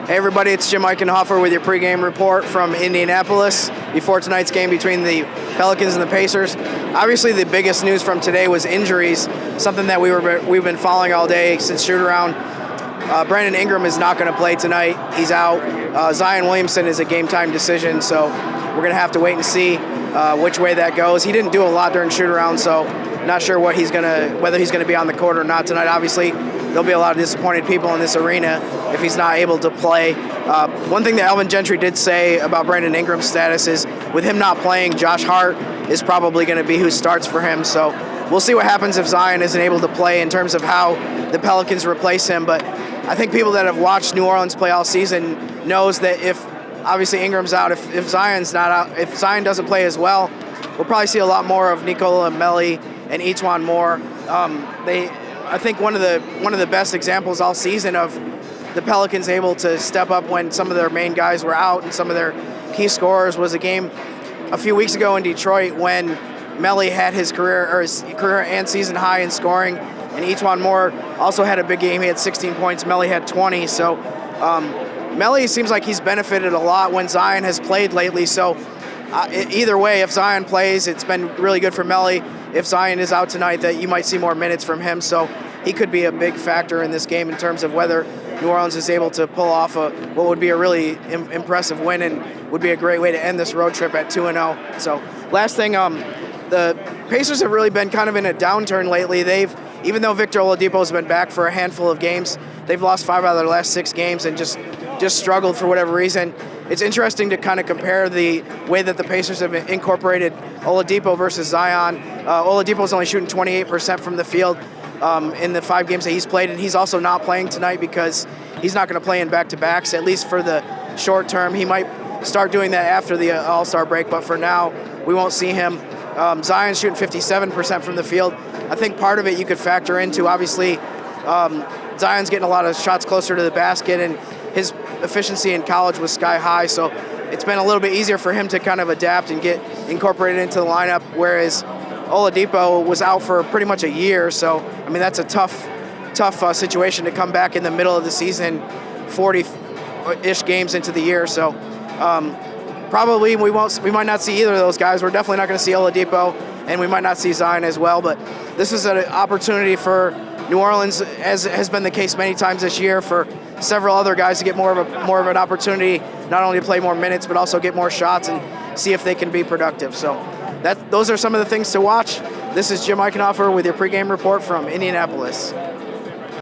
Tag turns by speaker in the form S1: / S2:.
S1: Hey everybody, it's Jim Eichenhofer with your pregame report from Indianapolis before tonight's game between the Pelicans and the Pacers. Obviously the biggest news from today was injuries, something that we've been following all day since shoot-around. Brandon Ingram is not going to play tonight. He's out. Zion Williamson is a game-time decision, so we're going to have to wait and see which way that goes. He didn't do a lot during shoot-around, so not sure whether he's going to be on the court or not tonight. Obviously, there'll be a lot of disappointed people in this arena if he's not able to play. One thing that Alvin Gentry did say about Brandon Ingram's status is with him not playing, Josh Hart is probably going to be who starts for him. So we'll see what happens if Zion isn't able to play in terms of how the Pelicans replace him. But I think people that have watched New Orleans play all season knows that if obviously Ingram's out, if Zion's not out, if Zion doesn't play as well, we'll probably see a lot more of Nikola Melli and E'Twaun Moore. I think one of the best examples all season of the Pelicans able to step up when some of their main guys were out and some of their key scorers was a game a few weeks ago in Detroit when Melli had his career and season high in scoring, and E'Twaun Moore also had a big game. He had 16 points. Melli had 20. So Melli seems like he's benefited a lot when Zion has played lately. So either way, if Zion plays, it's been really good for Melli. If Zion is out tonight, that you might see more minutes from him. So he could be a big factor in this game in terms of whether New Orleans is able to pull off what would be a really impressive win and would be a great way to end this road trip at 2-0. So last thing, the Pacers have really been kind of in a downturn lately. Even though Victor Oladipo has been back for a handful of games, they've lost 5 out of their last 6 games and just struggled for whatever reason. It's interesting to kind of compare the way that the Pacers have incorporated Oladipo versus Zion. Oladipo's only shooting 28% from the field in the 5 games that he's played, and he's also not playing tonight because he's not going to play in back-to-backs, at least for the short term. He might start doing that after the All-Star break, but for now, we won't see him. Zion's shooting 57% from the field. I think part of it you could factor into, obviously, Zion's getting a lot of shots closer to the basket, and his efficiency in college was sky high, so it's been a little bit easier for him to kind of adapt and get incorporated into the lineup, whereas Oladipo was out for pretty much a year. So, I mean, that's a tough situation to come back in the middle of the season, 40-ish games into the year. So probably we might not see either of those guys. We're definitely not going to see Oladipo, and we might not see Zion as well. But this is an opportunity for New Orleans, as has been the case many times this year, for several other guys to get more of an opportunity, not only to play more minutes, but also get more shots and see if they can be productive. So those are some of the things to watch. This is Jim Eichenhofer with your pregame report from Indianapolis.